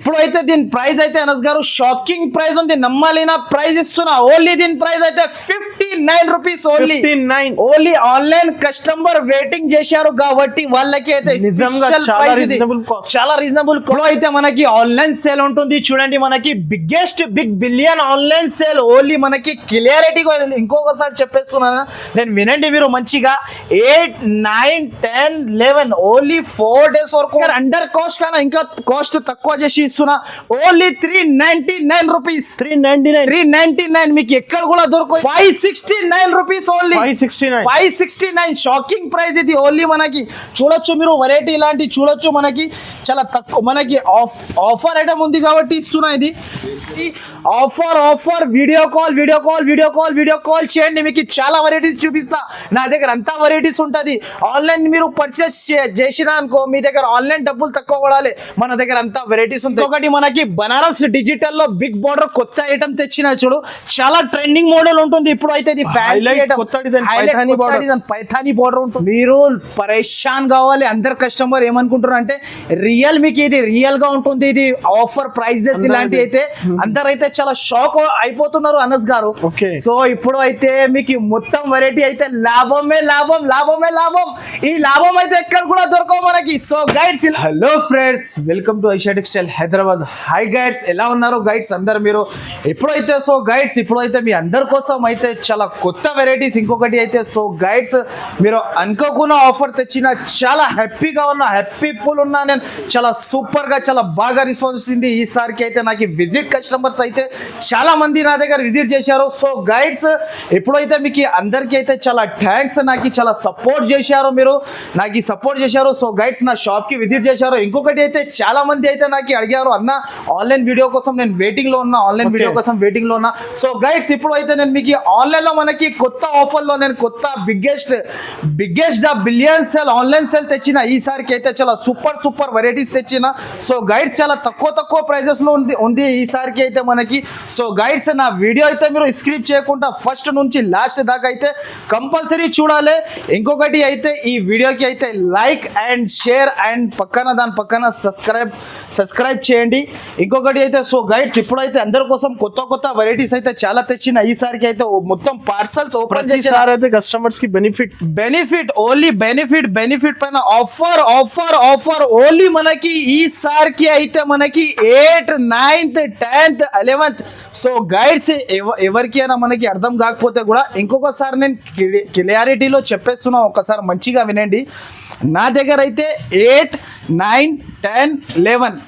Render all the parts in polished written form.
ఇప్పుడు అయితే దీని ప్రైస్ అయితే అనస్ గారు షాకింగ్ ప్రైస్ ఉంది, నమ్మాలిన ప్రైస్ ఇస్తున్నా. ఓన్లీ దీని ప్రైస్ అయితే 59 rupees only. Only online customer waiting చేశారు కాబట్టి వాళ్ళకి అయితే చాలా రీజనబుల్ అయితే మనకి ఆన్లైన్ సేల్ ఉంటుంది చూడండి. మనకి biggest big billion online sale only మనకి క్లియారిటీ ఇంకొకసారి చెప్పేస్తున్నాను నేను, వినండి మీరు మంచిగా. 8, 9, 10, 11 ఓన్లీ 4 days వరకు అండర్ కాస్ట్ కన్నా ఇంకా కాస్ట్ తక్కువ చేసి ఇస్తున్నా. Only 399 rupees. 399 మీకు ఎక్కడ కూడా దొరకదు. 569 రూపీస్ ఓన్లీ. 569 షాకింగ్ ప్రైస్ ఇది. ఓన్లీ మనకి చూడొచ్చు మీరు వెరైటీ ఇలాంటి చూడొచ్చు. మనకి చాలా తక్కువ మనకి ఆఫర్ ఐటమ్ ఉంది కాబట్టి ఇస్తున్నా. ఇది ఆఫర్ వీడియో కాల్ చేయండి, మీకు చాలా వెరైటీస్ చూపిస్తా. నా దగ్గర అంతా వెరైటీస్ ఉంటుంది. ఆన్లైన్ మీరు పర్చేస్ చేసినా అనుకో మీ దగ్గర ఆన్లైన్ డబ్బులు తక్కువ పడాలి, మన దగ్గర అంతా వెరైటీస్ ఉంటాయి. ఒకటి మనకి బనారస్ డిజిటల్ లో బిగ్ బోర్డర్ కొత్త ఐటమ్ తెచ్చిన చూడు, చాలా ట్రెండింగ్ మోడల్ ఉంటుంది ఇప్పుడు అయితే. ఇది పైథానీ బోర్డర్ ఉంటుంది. మీరు పరేషాన్ కావాలి. అందరు కస్టమర్ ఏమనుకుంటారు అంటే మీకు ఇది రియల్ గా ఉంటుంది, ఇది ఆఫర్ ప్రైజెస్ ఇలాంటి అయితే అందరైతే చాలా షాక్ అయిపోతున్నారు అనస్ గారు. సో ఇప్పుడు అయితే మీకు మొత్తం వెరైటీ అయితే లాభమే లాభం. ఈ లాభం అయితే ఎక్కడ కూడా దొరకవు మనకి. So guides, hello friends, welcome to Aisha textile Hyderabad. High guides, ఎలా ఉన్నారు గైడ్స్ అందరు మీరు? ఇప్పుడైతే సో గైడ్స్ ఇప్పుడైతే మీ అందరి కోసం అయితే చాలా కొత్త వెరైటీస్ ఇంకొకటి అయితే. సో గైడ్స్ మీరు అనుకోకుండా ఆఫర్ తెచ్చిన చాలా హ్యాపీగా ఉన్నా, హ్యాపీఫుల్ ఉన్నా నేను. చాలా సూపర్ గా చాలా బాగా రెస్పాన్స్ ఉంది ఈసారికి అయితే. నాకు విజిట్ కస్టమర్స్ అయితే చాలా మంది నా దగ్గర విజిట్ చేశారు. సో గైడ్స్ ఇప్పుడైతే మీకు అందరికీ అయితే చాలా థ్యాంక్స్. నాకు చాలా సపోర్ట్ చేశారు, మీరు నాకు సపోర్ట్ చేశారు. సో గైడ్స్ నా షాప్ కి విజిట్ చేశారు. ఇంకొకటి అయితే చాలా మంది అయితే నాకు అడిగారు, అన్న ఆన్లైన్ వీడియో కోసం నేను వెయిటింగ్ లో ఉన్నా, సో గైడ్స్ ఇప్పుడు అయితే నేను మీకు ఆన్లైన్ లో మనకి కొత్త ఆఫర్ లో నేను కొత్త biggest billion sale online sale తెచ్చిన. ఈసారికి అయితే చాలా సూపర్ వెరైటీస్ తెచ్చిన. సో గైడ్స్ చాలా తక్కువ ప్రైజెస్ లో ఉంది ఈసారికి అయితే మనకి. సో గైడ్స్ నా వీడియో అయితే మీరు స్క్రిప్ట్ చేయకుండా ఫస్ట్ నుంచి లాస్ట్ దాకా అయితే కంపల్సరీ చూడాలి. ఇంకొకటి అయితే ఈ వీడియోకి అయితే లైక్ అండ్ షేర్ అండ్ దాని పక్కన సబ్స్క్రైబ్ చేయండి. ఇంకొకటి అయితే సో గైడ్స్ ఇప్పుడైతే అందరి కోసం కొత్త వెరైటీస్ అయితే చాలా తెచ్చిన. ఈసారికి అయితే మొత్తం పార్సల్స్ ఓపెన్ చేసారు అయితే కస్టమర్స్ కి బెనిఫిట్ ఓన్లీ బెనిఫిట్ పైన ఆఫర్ ఓన్లీ మనకి ఈసారికి అయితే మనకి 8th, 9th, 10th, 11th. So guides ఎవరికైనా మనకి అర్థం కాకపోతే కూడా ఇంకొకసారి నేను క్లియారిటీలో చెప్పేస్తున్నా, ఒకసారి మంచిగా వినండి. నా దగ్గర అయితే 8, 9, 10, 11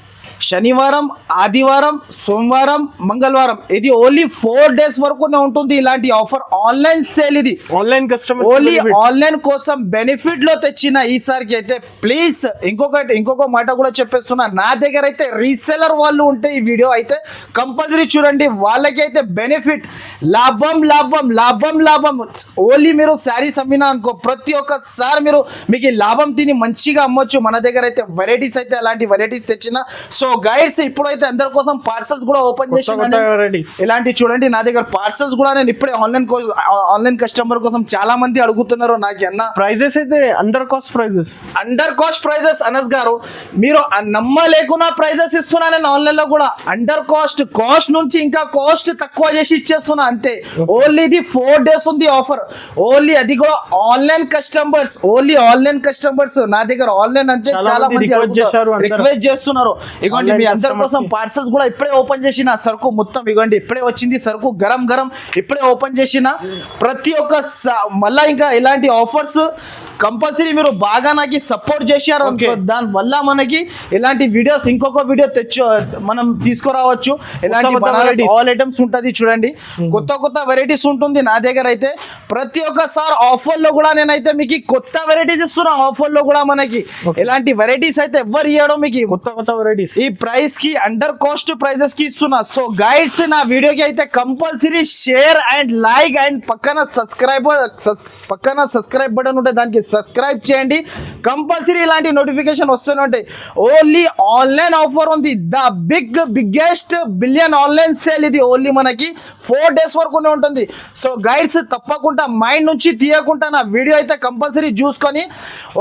శనివారం, ఆదివారం, సోమవారం, మంగళవారం ఇది ఓన్లీ 4 days వరకునే ఉంటుంది ఇలాంటి ఆఫర్. ఆన్లైన్ సేల్ ఇది, ఆన్లైన్ కస్టమర్ ఓన్లీ ఆన్లైన్ కోసం బెనిఫిట్ లో తెచ్చిన ఈసారికి అయితే. ప్లీజ్ ఇంకొక మాట కూడా చెప్పేస్తున్నా, నా దగ్గర అయితే రీసెలర్ వాళ్ళు ఉంటే ఈ వీడియో అయితే కంపల్సరీ చూడండి. వాళ్ళకి అయితే బెనిఫిట్ లాభం. ఓన్లీ మీరు శారీస్ అమ్మినా అనుకో ప్రతి ఒక్కసారి మీకు లాభం తిని మంచిగా అమ్మొచ్చు. మన దగ్గర అయితే వెరైటీస్ అయితే అలాంటి వెరైటీస్ తెచ్చిన. సో గైడ్స్ ఇప్పుడైతే అందరి కోసం పార్సల్స్ కూడా ఓపెన్ చేసిన. ఇలాంటి చూడండి నా దగ్గర పార్సల్స్ కూడా నేను ఇప్పుడే ఆన్లైన్ కస్టమర్ కోసం చాలా మంది అడుగుతున్నారు నాకు, అన్న ప్రైజెస్ అయితే అండర్ కాస్ట్ ప్రైజెస్ అనస్ గారు మీరు నమ్మలేకున్నా ప్రైజెస్ ఇస్తున్నా నేను ఆన్లైన్ లో కూడా. అండర్ కాస్ట్ నుంచి ఇంకా కాస్ట్ తక్కువ చేసి ఇచ్చేస్తున్నా అంతే. ఓన్లీ ఇది 4 days ఉంది ఆఫర్. ఓన్లీ అది కూడా ఆన్లైన్ కస్టమర్స్ నా దగ్గర ఆన్లైన్ అంటే చాలా మంది రిక్వెస్ట్ చేస్తున్నారు. ఇగోండి మీ అందరి కోసం పార్సల్స్ కూడా ఇప్పుడే ఓపెన్ చేసిన. సరుకు మొత్తం ఇగోండి ఇప్పుడే వచ్చింది సరుకు, గరం ఇప్పుడే ఓపెన్ చేసిన. ప్రతి ఒక్క మళ్ళా ఇంకా ఇలాంటి ఆఫర్స్ కంపల్సరీ మీరు బాగా నాకు సపోర్ట్ చేశారు, దాని వల్ల మనకి ఇలాంటి వీడియోస్ ఇంకొక వీడియో మనం తీసుకురావచ్చు. ఇలాంటి ఆల్ ఐటమ్స్ ఉంటుంది చూడండి, కొత్త వెరైటీస్ ఉంటుంది నా దగ్గర అయితే. ప్రతి ఒక్కసారి ఆఫర్ లో కూడా నేనైతే మీకు కొత్త వెరైటీస్ ఇస్తున్నా. ఆఫర్ లో కూడా మనకి ఇలాంటి వెరైటీస్ అయితే ఎవరు ఇవ్వడం మీకు కొత్త వెరైటీస్ ఈ ప్రైస్ కి అండర్ కాస్ట్ ప్రైజెస్ కి ఇస్తున్నా. సో గైడ్స్ నా వీడియోకి అయితే compulsory share and like and పక్కన సబ్స్క్రైబ్ బటన్ ఉంటే దానికి సబ్స్క్రైబ్ చేయండి, కంపల్సరీ ఇలాంటి నోటిఫికేషన్ వస్తూనే ఉంటాయి. ఓన్లీ ఆన్లైన్ ఆఫర్ ఉంది, the biggest billion online sale. ఇది ఓన్లీ మనకి 4 days వరకునే ఉంటుంది. సో గైడ్స్ తప్పకుండా మైండ్ నుంచి తీయకుండా నా వీడియో అయితే కంపల్సరీ చూసుకొని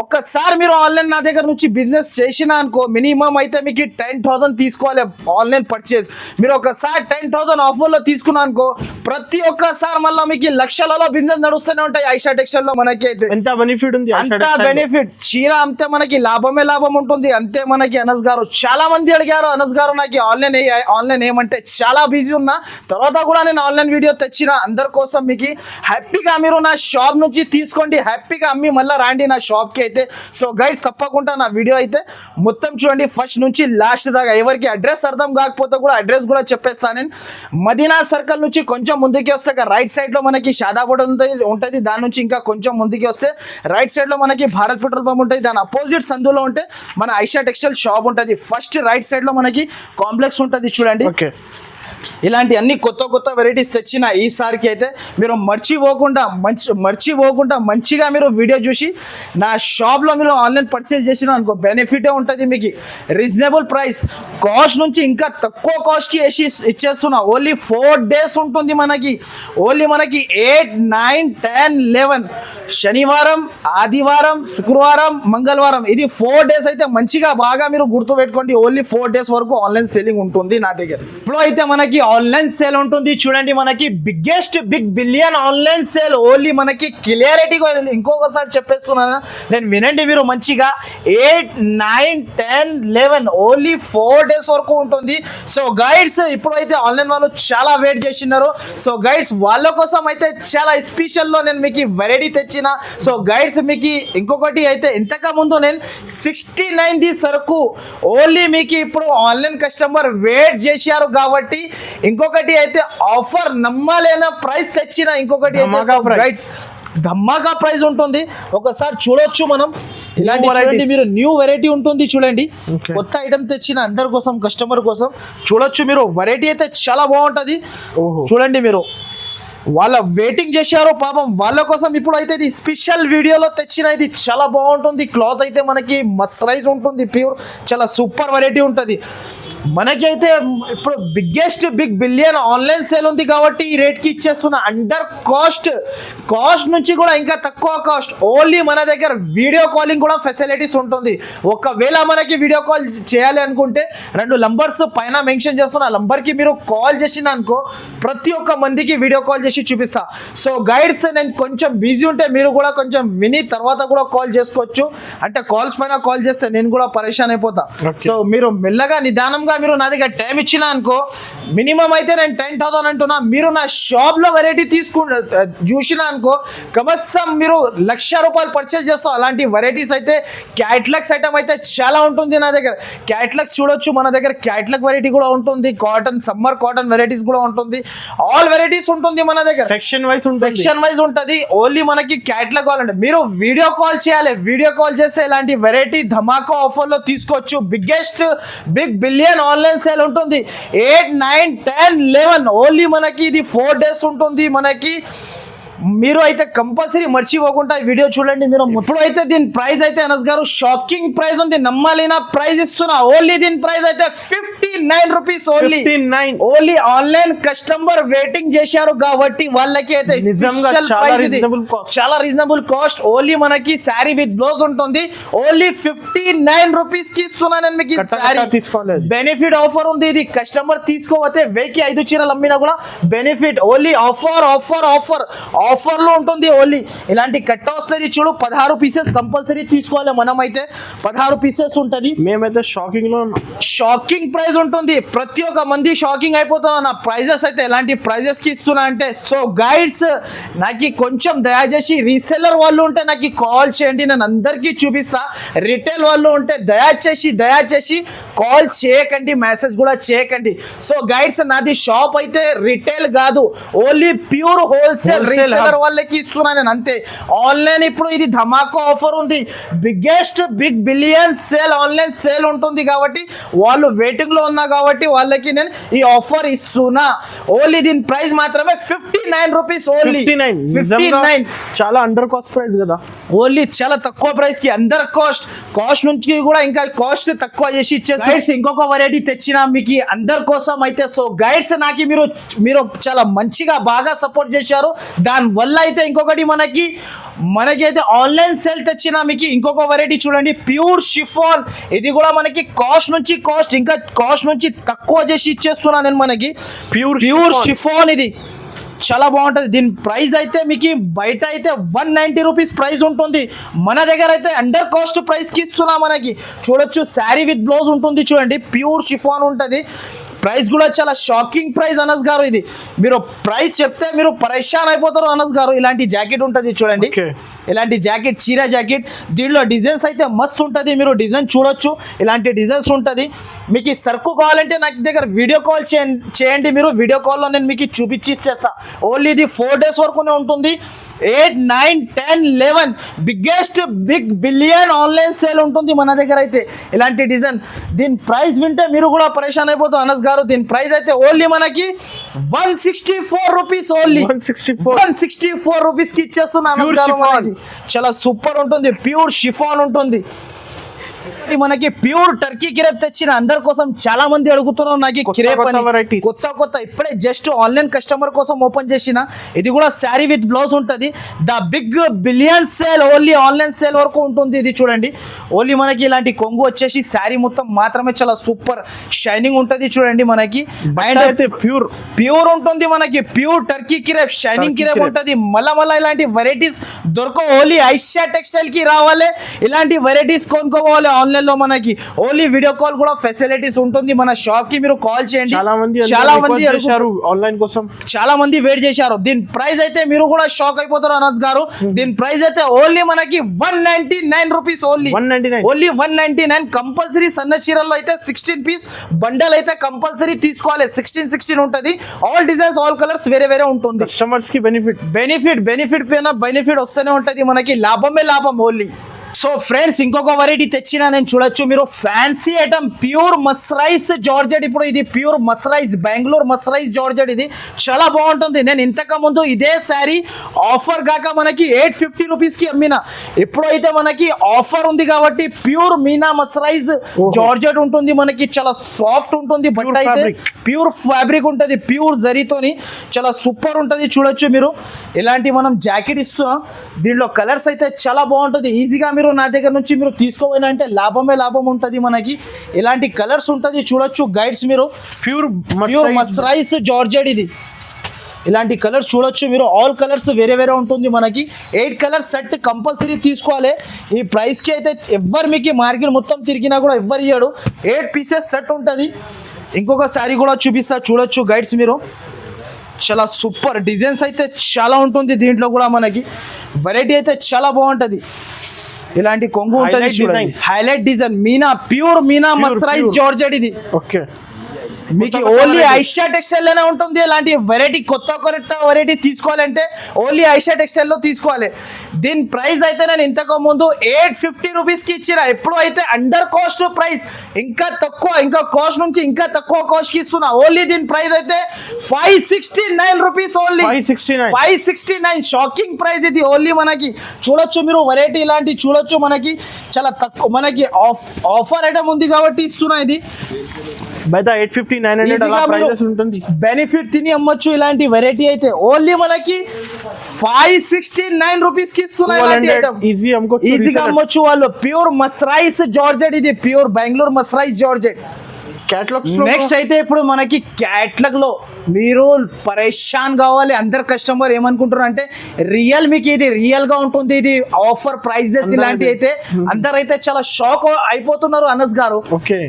ఒక్కసారి మీరు ఆన్లైన్ నా దగ్గర నుంచి బిజినెస్ చేసినా అనుకో, మినిమం అయితే మీకు 10,000 తీసుకోవాలి ఆన్లైన్ పర్చేజ్. మీరు ఒకసారి 10,000 ఆఫర్లో తీసుకున్నా అనుకో, ప్రతి ఒక్కసారి మళ్ళీ మీకు లక్షలలో బిజినెస్ నడుస్తూనే ఉంటాయి. ఐషా టెక్స్టైల్ లో మనకి అయితే ఎంత బెనిఫిట్ ఉంది, అంత బెనిఫిట్. చీర అంతే మనకి లాభమే లాభం ఉంటుంది. అంతే మనకి అనస్ గారు చాలా మంది అడిగారు, అనస్ గారు నాకు ఆన్లైన్ ఏమంటే చాలా బిజీ ఉన్నా, తర్వాత కూడా నేను ఆన్లైన్ వీడియో తెచ్చిన అందరి కోసం. మీకు హ్యాపీగా మీరు నా షాప్ నుంచి తీసుకోండి, హ్యాపీగా అమ్మి మళ్ళీ రాండి నా షాప్కి అయితే. సో గైడ్స్ తప్పకుండా నా వీడియో అయితే మొత్తం చూడండి ఫస్ట్ నుంచి లాస్ట్ దాకా. ఎవరికి అడ్రస్ అర్థం కాకపోతే కూడా అడ్రస్ కూడా చెప్పేస్తాను నేను. మదీనా సర్కిల్ నుంచి కొంచెం ముందుకి వస్తే రైట్ సైడ్ లో మనకి షాదాబోర్డ్ ఉంటుంది. దాని నుంచి ఇంకా కొంచెం ముందుకి వస్తే రైట్ సైడ్ లో మనకి భారత్ పెట్రోల్ పంప్ ఉంటుంది. దాని అపోజిట్ సందులో ఉంటే మన ఐషా టెక్స్టైల్ షాప్ ఉంటుంది. ఫస్ట్ రైట్ సైడ్ లో మనకి కాంప్లెక్స్ ఉంటుంది చూడండి. ఇలాంటి అన్ని కొత్త వెరైటీస్ తెచ్చిన ఈసారికి అయితే మీరు మర్చిపోకుండా మంచిగా మీరు వీడియో చూసి నా షాప్లో మీరు ఆన్లైన్ పర్చేజ్ చేసిన అనుకో, బెనిఫిటే ఉంటుంది మీకు. రీజనబుల్ ప్రైస్, కాస్ట్ నుంచి ఇంకా తక్కువ కాస్ట్కి ఇచ్చేస్తున్నా. ఓన్లీ 4 days ఉంటుంది మనకి. ఓన్లీ మనకి 8, 9, 10, 11 శనివారం, ఆదివారం, శుక్రవారం, మంగళవారం, ఇది 4 days అయితే మంచిగా బాగా మీరు గుర్తుపెట్టుకోండి. ఓన్లీ 4 days వరకు ఆన్లైన్ సేలింగ్ ఉంటుంది నా దగ్గర. ఇప్పుడు అయితే మనకి ఆన్లైన్ సేల్ ఉంటుంది చూడండి. మనకి biggest billion online sale. Only మనకి క్లియారిటీ ఇంకొకసారి చెప్పేస్తున్నాను నేను, వినండి మీరు మంచిగా. 8, 9, 10, 11 ఓన్లీ 4 days వరకు ఉంటుంది. సో గైడ్స్ ఇప్పుడైతే ఆన్లైన్ వాళ్ళు చాలా వెయిట్ చేసినారు. సో గైడ్స్ వాళ్ళ కోసం అయితే చాలా స్పెషల్లో నేను మీకు వెరైటీ తెచ్చిన. సో గైడ్స్ మీకు ఇంకొకటి అయితే ఇంతకు ముందు నేను 69 సరుకు ఓన్లీ మీకు ఇప్పుడు ఆన్లైన్ కస్టమర్ వెయిట్ చేశారు కాబట్టి ఇంకొకటి అయితే ఆఫర్ నమ్మలేని ప్రైస్ తెచ్చిన. ఇంకొకటి ధమాకా ప్రైస్ ఉంటుంది, ఒకసారి చూడొచ్చు మనం. ఇలాంటి చూడండి మీరు, న్యూ వెరైటీ ఉంటుంది చూడండి. కొత్త ఐటమ్ తెచ్చిన అందరి కోసం, కస్టమర్ కోసం చూడొచ్చు మీరు. వెరైటీ అయితే చాలా బాగుంటుంది చూడండి మీరు. వాళ్ళ వెయిటింగ్ చేశారు పాపం, వాళ్ళ కోసం ఇప్పుడు అయితే ఇది స్పెషల్ వీడియోలో తెచ్చిన. ఇది చాలా బాగుంటుంది. క్లాత్ అయితే మనకి మస్టరైజ్ ఉంటుంది, ప్యూర్, చాలా సూపర్ వెరైటీ ఉంటుంది. మనకైతే ఇప్పుడు బిగ్గెస్ట్ బిలియన్ ఆన్లైన్ సేల్ ఉంది కాబట్టి ఈ రేట్కి ఇచ్చేస్తున్నా. అండర్ కాస్ట్ నుంచి కూడా ఇంకా తక్కువ కాస్ట్. ఓన్లీ మన దగ్గర వీడియో కాలింగ్ కూడా ఫెసిలిటీస్ ఉంటుంది. ఒకవేళ మనకి వీడియో కాల్ చేయాలి అనుకుంటే 2 నంబర్స్ పైన మెన్షన్ చేస్తున్నా. ఆ నంబర్కి మీరు కాల్ చేసిన అనుకో, ప్రతి ఒక్క మందికి వీడియో కాల్ చేసి చూపిస్తా. సో గైడ్స్ నేను కొంచెం బిజీ ఉంటే మీరు కూడా కొంచెం విని తర్వాత కూడా కాల్ చేసుకోవచ్చు. అంటే కాల్స్ పైన కాల్ చేస్తే నేను కూడా పరేషాన్ అయిపోతా. సో మీరు మెల్లగా నిదానంగా మీరు నా దగ్గర టైం ఇచ్చిన అనుకో, మినిమం అయితే నేను 10,000 అంటున్నా. మీరు నా షాప్ లో వెరైటీ చూసిన అనుకో, కమసం మీరు ₹1,00,000 పర్చేస్ చేస్తాం. అలాంటి వెరైటీస్ అయితే క్యాట్లాగ్స్ ఐటమ్ అయితే చాలా ఉంటుంది నా దగ్గర. క్యాట్లాగ్స్ చూడొచ్చు మన దగ్గర. క్యాట్లాగ్ వెరైటీ కూడా ఉంటుంది, కాటన్, సమ్మర్ కాటన్ వెరైటీస్ కూడా ఉంటుంది. ఆల్ వెరైటీస్ ఉంటుంది మన దగ్గర. సెక్షన్ వైజ్ ఉంటుంది. ఓన్లీ మనకి క్యాట్లాగ్ కావాలంటే మీరు వీడియో కాల్ చేయాలి. వీడియో కాల్ చేస్తే ఇలాంటి వెరైటీ ధమాకా ఆఫర్ లో తీసుకోవచ్చు. బిగ్గెస్ట్ బిలియన్ ఆన్లైన్ సేల్ ఉంటుంది. 8, 9, 10, 11 ఓన్లీ మనకి ఇది 4 days ఉంటుంది మనకి. మీరు అయితే కంపల్సరీ మర్చిపోకుండా ఈ వీడియో చూడండి మీరు. ఇప్పుడు అయితే దీని ప్రైస్ అయితే అనస్ గారు షాకింగ్ ప్రైస్ ఉంది, నమ్మలేనా ప్రైస్ ఇస్తున్నా. ఓన్లీ దీని ప్రైస్ అయితే 59 rupees. Only online customer waiting చేశారు కాబట్టి వాళ్ళకి అయితే చాలా రీజనబుల్ కాస్ట్. ఓన్లీ మనకి శారీ విత్ బ్లౌజ్ ఉంటుంది. ఓన్లీ 59 రూపీస్ కి ఇస్తున్నా నేను మీకు. బెనిఫిట్ ఆఫర్ ఉంది. ఇది కస్టమర్ తీసుకోవతే 1000కి 5 చీరలు అమ్మినా కూడా బెనిఫిట్. ఓన్లీ ఆఫర్ లో ఉంటుంది. ఓన్లీ ఇలాంటి కట్ట వస్తుంది చూడు, 16 పీసెస్ కంపల్సరీ తీసుకోవాలి. మనం అయితే 16 పీసెస్ ఉంటుంది. మేమైతే షాకింగ్ ప్రైస్ ఉంటుంది. ప్రతి ఒక్క మంది షాకింగ్ అయిపోతున్నా నా ప్రైజెస్ అయితే ఎలాంటి ప్రైజెస్ కి ఇస్తున్నా అంటే. సో గైడ్స్ నాకు కొంచెం దయచేసి రీసెల్లర్ వాళ్ళు ఉంటే నాకు కాల్ చేయండి, నేను అందరికీ చూపిస్తా. రిటైల్ వాళ్ళు ఉంటే దయచేసి కాల్ చేయకండి, మెసేజ్ కూడా చేయకండి. సో గైడ్స్ నాది షాప్ అయితే రిటైల్ కాదు, ఓన్లీ ప్యూర్ హోల్సేల్ రీసెల్లర్ వాళ్ళకి ఇస్తున్నా నేను అంతే. ఆన్లైన్ ఇప్పుడు ఇది ధమాకా ఆఫర్ ఉంది. Biggest billion sale online sale ఉంటుంది కాబట్టి వాళ్ళు వెయిటింగ్ లో ఉన్నా కాబట్టి వాళ్ళకి నేను ఈ ఆఫర్ ఇస్తున్నా. ఓన్లీ దీని ప్రైస్ మాత్రమే 59 రూపీస్ ఓన్లీ. 59 చాలా అండర్ కాస్ట్ ప్రైస్ కదా. ఓన్లీ చాలా తక్కువ ప్రైస్ కి అండర్ కాస్ట్ నుంచి కూడా ఇంకా కాస్ట్ తక్కువ చేసి ఇచ్చేసి గైడ్స్ ఇంకొక వెరైటీ తెచ్చిన మీకు అందరి కోసం అయితే. సో గైడ్స్ నాకు మీరు చాలా మంచిగా బాగా సపోర్ట్ చేశారు. దాని వల్ల అయితే ఇంకొకటి మనకైతే ఆన్లైన్ సేల్ తెచ్చిన మీకు ఇంకొక వెరైటీ చూడండి, ప్యూర్ షిఫాన్. ఇది కూడా మనకి కాస్ట్ నుంచి తక్కువ చేసి ఇచ్చేస్తున్నా నేను. మనకి ప్యూర్ షిఫాన్ ఇది చాలా బాగుంటుంది. దీని ప్రైస్ అయితే మీకు బయట అయితే 190 రూపీస్ ప్రైస్ ఉంటుంది. మన దగ్గర అయితే అండర్ కాస్ట్ ప్రైస్కి ఇస్తున్నా. మనకి చూడొచ్చు శారీ విత్ బ్లౌజ్ ఉంటుంది చూడండి, ప్యూర్ షిఫాన్ ఉంటుంది. ప్రైస్ కూడా చాలా షాకింగ్ ప్రైస్ అనస్ గారు. ఇది మీరు ప్రైస్ చెప్తే మీరు పరేషాన్ అయిపోతారు అనస్ గారు. ఇలాంటి జాకెట్ ఉంటుంది చూడండి, ఇలాంటి జాకెట్ చీర జాకెట్. దీనిలో డిజైన్స్ అయితే మస్తు ఉంటుంది, మీరు డిజైన్ చూడొచ్చు. ఇలాంటి డిజైన్స్ ఉంటుంది. మీకు సరుకు కావాలంటే నాకు దగ్గర వీడియో కాల్ చేయండి. మీరు వీడియో కాల్లో నేను మీకు చూపించి ఇచ్చేస్తా. ఓన్లీ ఇది 4 days వరకునే ఉంటుంది. 8, 9, 10, 11 బిగ్ బిలియన్ ఆన్లైన్ సేల్ ఉంటుంది మన దగ్గర అయితే. ఇలాంటి డిజైన్ దీని ప్రైస్ వింటే మీరు కూడా పరేషాన్ అయిపోతారు అనస్ గారు. దీని ప్రైస్ అయితే ఓన్లీ మనకి 164 రూపీస్. ఓన్లీ 164 రూపీస్ కి ఇచ్చేస్తున్నాను. చాలా సూపర్ ఉంటుంది, ప్యూర్ షిఫాన్ ఉంటుంది. మనకి ప్యూర్ టర్కీ కిరేప్ తెచ్చిన అందరి కోసం చాలా మంది అడుగుతున్నారు నాకు కిరేప్ అని. కొత్త ఇప్పుడే జస్ట్ ఆన్లైన్ కస్టమర్ కోసం ఓపెన్ చేసిన. ఇది కూడా శారీ విత్ బ్లౌజ్ ఉంటుంది. The big billion sale only online sale వరకు ఉంటుంది. ఇది చూడండి, ఓన్లీ మనకి ఇలాంటి కొంగు వచ్చేసి శారీ మొత్తం మాత్రమే చాలా సూపర్ షైనింగ్ ఉంటుంది చూడండి. మనకి ప్యూర్ ఉంటుంది. మనకి ప్యూర్ టర్కీ కిరేప్ షైనింగ్ కిరేప్ ఉంటుంది. మళ్ళా ఇలాంటి వెరైటీస్ దొరకవు. ఓన్లీ ఐషా టెక్స్టైల్ కి రావాలి, ఇలాంటి వెరైటీస్ కొనుక్కోవాలి ఆన్లైన్ లో. మనకి ఓన్లీ వీడియో కాల్ కూడా ఫెసిలిటీస్ ఉంటుంది. మన షాప్ కి మీరు కాల్ చేయండి. చాలా మంది ఆన్లైన్ కోసం చాలా మంది వెయిట్ చేశారు. దీని ప్రైస్ అయితే మీరు కూడా షాక్ అయిపోతారు అనస్ గారు. దీని ప్రైస్ అయితే ఓన్లీ మనకి 199 రూపీస్. ఓన్లీ 199. కంపల్సరీ సన్న చీరల్లో అయితే 16 పీస్ బండల్ అయితే కంపల్సరీ తీసుకోవాలి. 16 ఉంటుంది. ఆల్ డిజైన్స్ ఆల్ కలర్స్ వేరే ఉంటుంది. కస్టమర్స్ కి బెనిఫిట్ పైన బెనిఫిట్ వస్తూనే ఉంటుంది. మనకి లాభమే లాభం ఓన్లీ. సో ఫ్రెండ్స్ ఇంకొక వెరైటీ తెచ్చినా నేను చూడొచ్చు మీరు, ఫ్యాన్సీ ఐటమ్ ప్యూర్ మస్రైజ్ జార్జెట్. ఇప్పుడు ఇది ప్యూర్ మస్రైజ్, బెంగళూరు మస్రైజ్ జార్జెట్. ఇది చాలా బాగుంటుంది. నేను ఇంతకు ముందు ఇదే శారీ ఆఫర్ కాక మనకి 850 రూపీస్ కి అమ్మిన. ఇప్పుడైతే మనకి ఆఫర్ ఉంది కాబట్టి ప్యూర్ మీనా మస్రైజ్ జార్జెట్ ఉంటుంది. మనకి చాలా సాఫ్ట్ ఉంటుంది బట్ట అయితే, ప్యూర్ ఫ్యాబ్రిక్ ఉంటుంది, ప్యూర్ జరీతోని చాలా సూపర్ ఉంటుంది. చూడొచ్చు మీరు, ఇలాంటి మనం జాకెట్ ఇస్తున్నాం. దీంట్లో కలర్స్ అయితే చాలా బాగుంటుంది. ఈజీగా మీరు నా దగ్గర నుంచి మీరు తీసుకోవాలి అంటే లాభమే లాభం ఉంటుంది. మనకి ఇలాంటి కలర్స్ ఉంటుంది చూడొచ్చు గైడ్స్. మీరు ప్యూర్ మస్రైజ్ జార్జెట్ ఇది. ఇలాంటి కలర్స్ చూడొచ్చు మీరు, ఆల్ కలర్స్ వేరే ఉంటుంది. మనకి 8 కలర్స్ సెట్ కంపల్సరీ తీసుకోవాలి. ఈ ప్రైస్కి అయితే ఎవ్వరు మీకు మార్కెట్ మొత్తం తిరిగినా కూడా ఎవ్వరు ఇయ్యాడు. 8 పీసెస్ సెట్ ఉంటుంది. ఇంకొక శారీ కూడా చూపిస్తా చూడొచ్చు గైడ్స్ మీరు. చాలా సూపర్ డిజైన్స్ అయితే చాలా ఉంటుంది. దీంట్లో కూడా మనకి వెరైటీ అయితే చాలా బాగుంటుంది. ఇలాంటి కొంగు ఉంటుంది చూడండి, హైలైట్ డిజైన్ ప్యూర్ మీనా మస్రైజ్ జార్జెట్ ఇది. ఓకే, మీకు ఓన్లీ ఐషా టెక్స్టైల్ లోనే ఉంటుంది. ఇలాంటి వెరైటీ కొత్త వెరైటీ తీసుకోవాలంటే ఓన్లీ ఐషా టెక్స్టైల్ లో తీసుకోవాలి. దీని ప్రైస్ అయితే నేను ఇంతకు ముందు 850 రూపీస్ కి ఇచ్చిన. ఎప్పుడు అయితే అండర్ కాస్ట్ ప్రైస్, ఇంకా తక్కువ, ఇంకా కాస్ట్ నుంచి ఇంకా తక్కువ కాస్ట్ కి ఇస్తున్నా. ఓన్లీ దీని ప్రైస్ అయితే 569 రూపీస్. ఓన్లీ 569 షాకింగ్ ప్రైస్ ఇది. ఓన్లీ మనకి చూడొచ్చు మీరు వెరైటీ ఇలాంటి చూడొచ్చు. మనకి చాలా తక్కువ, మనకి ఆఫర్ ఐటమ్ ఉంది కాబట్టి ఇస్తున్నా. ఇది బయట 850 900 అలా ప్రైసెస్ ఉంటుంది. బెనిఫిట్ తిని అమ్మొచ్చు ఇలాంటి వెరైటీ అయితే. ఓన్లీ మనకి 569 రూపీస్ కి ఇస్తున్నారు. ఈజీగా అమ్మొచ్చు వాళ్ళు. ప్యూర్ మస్రైజ్ జార్జెట్ ఇది, ప్యూర్ బెంగళూరు మస్రైజ్ జార్జెట్. నెక్స్ట్ అయితే ఇప్పుడు మనకి క్యాట్లాగ్ లో మీరు పరేషాన్ కావాలి. అందరు కస్టమర్ ఏమనుకుంటారు అంటే మీకు ఇది రియల్ గా ఉంటుంది, ఇది ఆఫర్ ప్రైజెస్ ఇలాంటి అయితే అందరైతే చాలా షాక్ అయిపోతున్నారు అనస్ గారు.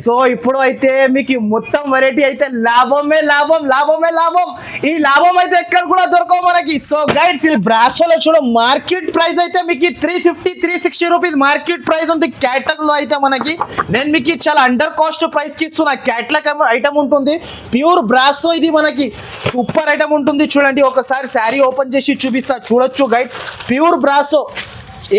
సో ఇప్పుడు అయితే మీకు మొత్తం వెరైటీ అయితే లాభమే లాభం. ఈ లాభం అయితే ఎక్కడ కూడా దొరకవు మనకి. సో గైడ్స్ ఈ బ్రాసోలో చూడ మార్కెట్ ప్రైస్ అయితే మీకు 350-360 రూపీస్ మార్కెట్ ప్రైస్ ఉంది. క్యాట్లాగ్ లో అయితే మనకి నేను మీకు చాలా అండర్ కాస్ట్ ప్రైస్ కి ఇస్తున్నా. క్యాట్లాగ్ ఐటమ్ ఉంటుంది, ప్యూర్ బ్రాసో. ఇది మనకి సూపర్ ఐటమ్ ఉంటుంది చూడండి. ఒకసారి శారీ ఓపెన్ చేసి చూపిస్తా చూడొచ్చు గైడ్. ప్యూర్ బ్రాసో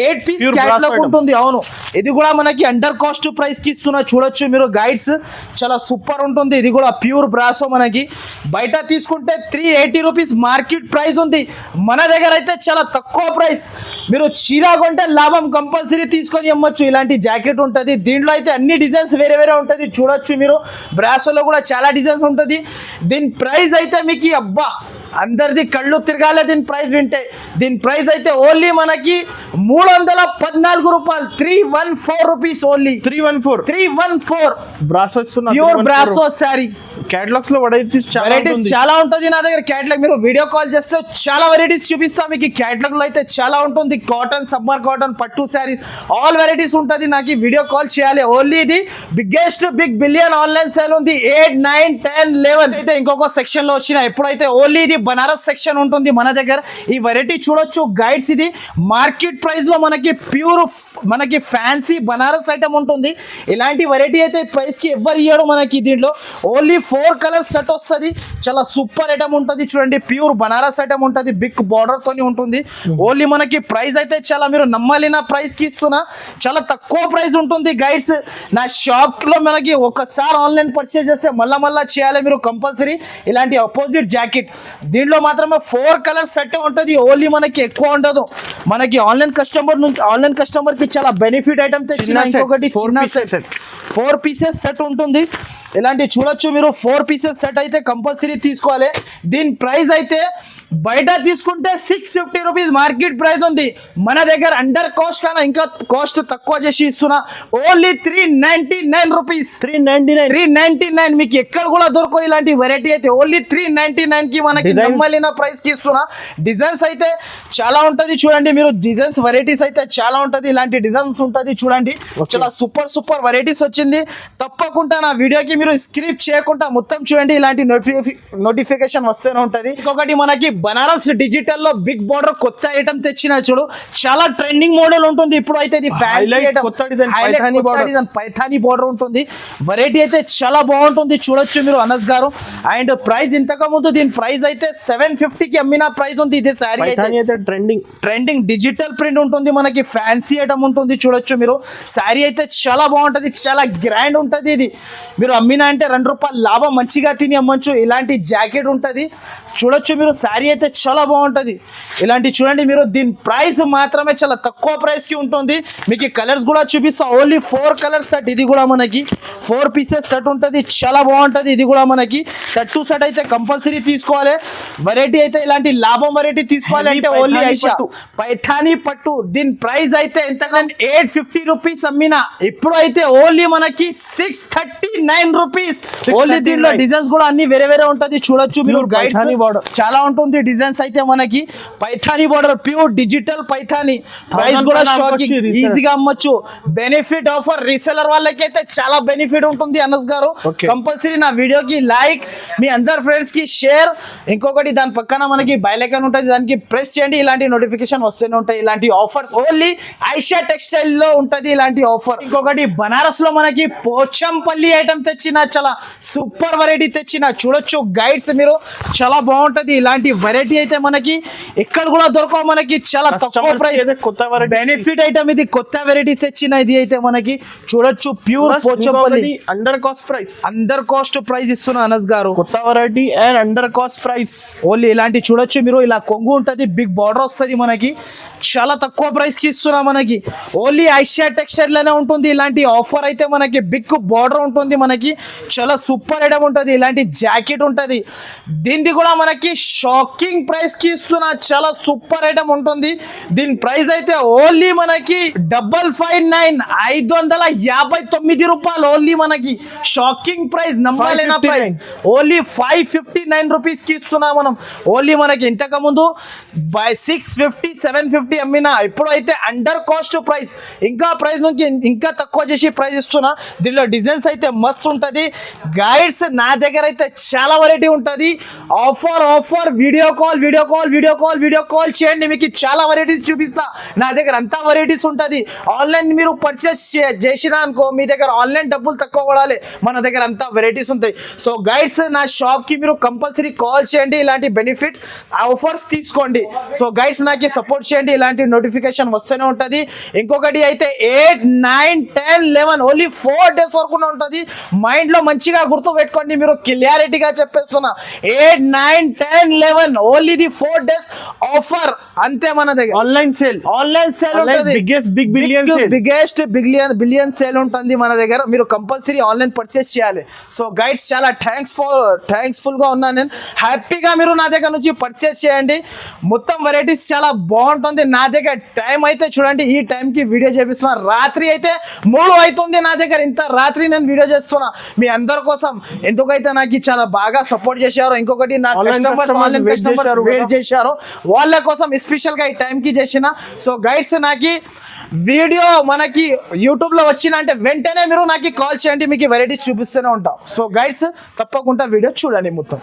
8 పీస్ Pure క్యాట్లాగ్ brass ఉంటుంది. అవును, ఇది కూడా మనకి అండర్ కాస్ట్ ప్రైస్ కి ఇస్తున్నా. చూడొచ్చు మీరు గైడ్స్, చాలా సూపర్ ఉంటుంది. ఇది కూడా ప్యూర్ బ్రాసో. మనకి బయట తీసుకుంటే 380 రూపీస్ మార్కెట్ ప్రైస్ ఉంది. మన దగ్గర అయితే చాలా తక్కువ ప్రైస్. మీరు చీర కొంటే లాభం కంపల్సరీ తీసుకొని అమ్మొచ్చు. ఇలాంటి జాకెట్ ఉంటుంది. దీంట్లో అయితే అన్ని డిజైన్స్ వేరే వేరే ఉంటుంది. చూడొచ్చు మీరు, బ్రాసోలో కూడా చాలా డిజైన్స్ ఉంటుంది. దీని ప్రైస్ అయితే మీకు అబ్బా అందరిది కళ్ళు తిరగాలి దీని ప్రైస్ వింటే. దీని ప్రైస్ అయితే ఓన్లీ మనకి 314 రూపాయలు, 314 రూపీస్ ఓన్లీ. 314 బ్రాసో ఇస్తున్నా. Pure brasso sari. కేటలాగ్స్ లో వెరైటీస్ చాలా ఉంటుంది నా దగ్గర క్యాటలాగ్. మీరు వీడియో కాల్ చేస్తే చాలా వెరైటీస్ చూపిస్తా మీకు. క్యాటలాగ్ లో అయితే చాలా ఉంటుంది. కాటన్, సమ్మర్ కాటన్, పట్టు శారీస్, ఆల్ వెరైటీస్ ఉంటుంది. నాకు ఈ వీడియో కాల్ చేయాలి. ఓన్లీ ఇది biggest big billion online sale ఉంది. 8, 9, 10, 11 అయితే ఇంకొక సెక్షన్ లో వచ్చిన. ఎప్పుడైతే ఓన్లీ ఇది బనారస్ సెక్షన్ ఉంటుంది మన దగ్గర. ఈ వెరైటీ చూడొచ్చు గైడ్స్. ఇది మార్కెట్ ప్రైస్ లో మనకి ప్యూర్ మనకి ఫ్యాన్సీ బనారస్ ఐటమ్ ఉంటుంది. ఇలాంటి వెరైటీ అయితే ప్రైస్ కి ఎవరు ఇయ్యడు మనకి. దీంట్లో ఓన్లీ 4 కలర్ సెట్ వస్తుంది. చాలా సూపర్ ఐటమ్ ఉంటుంది. చూడండి, ప్యూర్ బనారస్ ఐటమ్ ఉంటుంది. బిగ్ బార్డర్ తోని ఉంటుంది. ఓన్లీ మనకి ప్రైస్ అయితే చాలా మీరు నమ్మలేని ప్రైస్ కి ఇస్తున్నా. చాలా తక్కువ ప్రైస్ ఉంటుంది గైడ్స్. నా షాప్ లో మనకి ఒకసారి ఆన్లైన్ పర్చేస్ చేస్తే మళ్ళా చేయాలి మీరు కంపల్సరీ. ఇలాంటి అపోజిట్ జాకెట్ దీంట్లో మాత్రమే 4 కలర్ సెట్ ఉంటుంది. ఓన్లీ మనకి ఎక్కువ ఉండదు. మనకి ఆన్లైన్ కస్టమర్ కి చాలా బెనిఫిట్ ఐటమ్ తెచ్చిన. ఇంకొకటి చిన్న సెట్ 4 పీసెస్ సెట్ ఉంటుంది. ఇలాంటి చూడొచ్చు మీరు. 4 పీసెస్ సెట్ అయితే కంపల్సరీ తీసుకోవాలి. దీని ప్రైస్ అయితే బయట తీసుకుంటే 650 రూపీస్ మార్కెట్ ప్రైస్ ఉంది. మన దగ్గర అండర్ కాస్ట్ కన్నా ఇంకా కాస్ట్ తక్కువ చేసి ఇస్తున్నా. Only 399 rupees. 399 మీకు ఎక్కడ కూడా దొరకవు ఇలాంటి వెరైటీ అయితే. ఓన్లీ 399 కి మనకి నమ్మలేని ప్రైస్ కి ఇస్తున్నా. డిజైన్స్ అయితే చాలా ఉంటది. చూడండి మీరు, డిజైన్స్ వెరైటీస్ అయితే చాలా ఉంటది. ఇలాంటి డిజైన్స్ ఉంటది. చూడండి, చాలా సూపర్ వెరైటీస్ వచ్చింది. తప్పకుండా నా వీడియోకి మీరు స్క్రిప్ చేయకుండా మొత్తం చూడండి. ఇలాంటి నోటిఫికేషన్ వస్తూనే ఉంటది. ఇంకొకటి మనకి బనారస్ డిజిటల్ లో బిగ్ బార్డర్ కొత్త ఐటమ్ తెచ్చిన. చూడు, చాలా ట్రెండింగ్ మోడల్ ఉంటుంది ఇప్పుడు అయితే. ఇది పైథానీ బార్డర్ ఉంటుంది. వెరైటీ అయితే చాలా బాగుంటుంది. చూడొచ్చు మీరు అనస్ గారు. అండ్ ప్రైస్ ఇంతకు ముందు దీని ప్రైస్ అయితే 750 కి అమ్మిన ప్రైస్ ఉంది. ఇది సారీ అయితే ట్రెండింగ్ డిజిటల్ ప్రింట్ ఉంటుంది. మనకి ఫ్యాన్సీ ఐటమ్ ఉంటుంది. చూడొచ్చు మీరు, సారీ అయితే చాలా బాగుంటది. చాలా గ్రాండ్ ఉంటది. ఇది మీరు అమ్మినా అంటే 2 రూపాయలు లాభం మంచిగా తిని అమ్మొచ్చు. ఇలాంటి జాకెట్ ఉంటుంది. చూడొచ్చు మీరు, సారీ అయితే చాలా బాగుంటుంది. ఇలాంటి చూడండి మీరు, దీని ప్రైస్ మాత్రమే చాలా తక్కువ ప్రైస్ కి ఉంటుంది. మీకు కలర్స్ కూడా చూపిస్తా. Only 4 colour set. ఇది కూడా మనకి 4 పీసెస్ సెట్ ఉంటుంది. చాలా బాగుంటుంది. ఇది కూడా మనకి సెట్ టు సెట్ అయితే కంపల్సరీ తీసుకోవాలి. వెరైటీ అయితే ఇలాంటి లాభం వెరైటీ తీసుకోవాలి అంటే ఓన్లీ ఐషా పైథానీ పట్టు. దీని ప్రైస్ అయితే ఎంతకంటే 850 రూపీస్ అమ్మినా. ఇప్పుడు అయితే ఓన్లీ మనకి 639 రూపీస్. ఓన్లీ దీంట్లో డిజైన్స్ కూడా అన్ని వేరే వేరే ఉంటుంది. చూడొచ్చు మీరు, గైడ్స్ చాలా ఉంటుంది. డిజైన్స్ అయితే మనకి Paithani border, pure digital Paithani. Price కూడా షాకింగ్, ఈజీగా అమ్మొచ్చు. బెనిఫిట్ ఆఫర్ రీసెలర్ వాళ్ళకైతే చాలా బెనిఫిట్ ఉంటుంది. అనస్ గారు, కంపల్సరీ నా వీడియోకి లైక్, మీ అందరు ఫ్రెండ్స్ కి షేర్. ఇంకొకటి దాని పక్కన మనకి బెల్ ఐకాన్ ఉంటుంది, దానికి ప్రెస్ చేయండి. ఇలాంటి నోటిఫికేషన్ వస్తూనే ఉంటాయి. ఇలాంటి ఆఫర్స్ ఓన్లీ ఐషా టెక్స్టైల్ లో ఉంటది ఇలాంటి ఆఫర్. ఇంకొకటి బనారస్ లో మనకి పోచంపల్లి ఐటమ్ తెచ్చిన. చాలా సూపర్ వెరైటీ తెచ్చిన. చూడొచ్చు గైడ్స్ మీరు, చాలా బాగుంటది. ఇలాంటి వెరైటీ అయితే మనకి ఎక్కడ కూడా దొరకవు. మనకి చాలా తక్కువ ప్రైస్, బెనిఫిట్ ఐటమ్. ఇది కొత్త వెరైటీస్ తెచ్చిన. ఇది అయితే మనకి చూడొచ్చు, pure Pochampally under cost price ఇస్తున్నా అనస్ గారు. కొత్త variety and under cost price only ఇలాంటి చూడొచ్చు మీరు. ఇలా కొంగు ఉంటది, బిగ్ బార్డర్ వస్తుంది. మనకి చాలా తక్కువ ప్రైస్ కి ఇస్తున్నా. మనకి ఓన్లీ ఐషియా టెక్స్టైల్ లోనే ఉంటుంది. ఇలాంటి ఆఫర్ అయితే మనకి బిగ్ బార్డర్ ఉంటుంది. మనకి చాలా సూపర్ ఐటమ్ ఉంటుంది. ఇలాంటి జాకెట్ ఉంటుంది. దీనిది కూడా మనకి షాకింగ్ ప్రైస్ కి ఇస్తున్నా. చాలా సూపర్ ఐటమ్ ఉంటుంది. దీని ప్రైస్ అయితే ఓన్లీ మనకి 559 రూపాయలు. ఓన్లీ మనకి షాకింగ్ ప్రైస్, నమ్మలేని ప్రైస్. ఓన్లీ 559 రూపీస్ కి ఇస్తున్నా మనం. ఓన్లీ మనకి ఇంతకు ముందు 650, 750 అమ్మినా. ఇప్పుడు అయితే అండర్ కాస్ట్ ప్రైస్, ఇంకా ప్రైస్ నుంచి ఇంకా తక్కువ చేసి ప్రైస్ ఇస్తున్నా. దీనిలో డిజైన్స్ అయితే మస్తు ఉంటది. గైడ్స్ నా దగ్గర అయితే చాలా వెరైటీ ఉంటుంది. ఆఫర్ వీడియో వీడియో కాల్ చేయండి, మీకు చాలా వెరైటీస్ చూపిస్తా. నా దగ్గర అంతా వెరైటీస్ ఉంటుంది. ఆన్లైన్ మీరు పర్చేస్ చేసినా అనుకో, మీ దగ్గర ఆన్లైన్ డబ్బులు తక్కువ పడాలి, మన దగ్గర అంతా వెరైటీస్ ఉంటాయి. సో గైడ్స్, నా షాప్ కి మీరు కంపల్సరీ కాల్ చేయండి, ఇలాంటి బెనిఫిట్ ఆఫర్స్ తీసుకోండి. సో గైడ్స్, నాకు సపోర్ట్ చేయండి, ఇలాంటి నోటిఫికేషన్ వస్తూనే ఉంటుంది. ఇంకొకటి అయితే 8, 9, 10, 11 ఓన్లీ 4 days వరకు ఉంటుంది. మైండ్ లో మంచిగా గుర్తు పెట్టుకోండి, మీరు క్లియారిటీగా చెప్పేస్తున్నా. 8, 9, 10, 11 ఓన్లీ ది 4 days ఆఫర్ అంతే. మన దగ్గర ఆన్లైన్ సేల్ ఉంటుంది, బిగ్గెస్ట్ బిలియన్ సేల్ ఉంటుంది మన దగ్గర. మీరు కంపల్సరీ ఆన్లైన్ పర్చేస్ చేయాలి. సో గైడ్స్, చాలా థ్యాంక్స్ఫుల్ గా ఉన్నాను నేను. హ్యాపీగా మీరు నా దగ్గర నుంచి పర్చేస్ చేయండి. మొత్తం వెరైటీస్ చాలా బాగుంటుంది. నా దగ్గర టైం అయితే చూడండి, ఈ టైంకి వీడియో చేపిస్తున్నా. రాత్రి అయితే 3 అవుతుంది నా దగ్గర. ఇంత రాత్రి నేను వీడియో చేస్తున్నా మీ అందరి కోసం. ఎందుకైతే నాకు చాలా బాగా సపోర్ట్ చేశారు. ఇంకొకటి నా ఆన్లైన్ కస్టమర్స్ వెయిట్ చేశారు, వాళ్ళ కోసం స్పెషల్ గా ఈ టైం కి చేసిన. సో గైడ్స్, నాకు వీడియో మనకి యూట్యూబ్ లో వచ్చిన అంటే వెంటనే మీరు నాకు కాల్ చేయండి, మీకు వెరైటీస్ చూపిస్తూనే ఉంటాం. సో గైడ్స్, తప్పకుండా వీడియో చూడండి మొత్తం.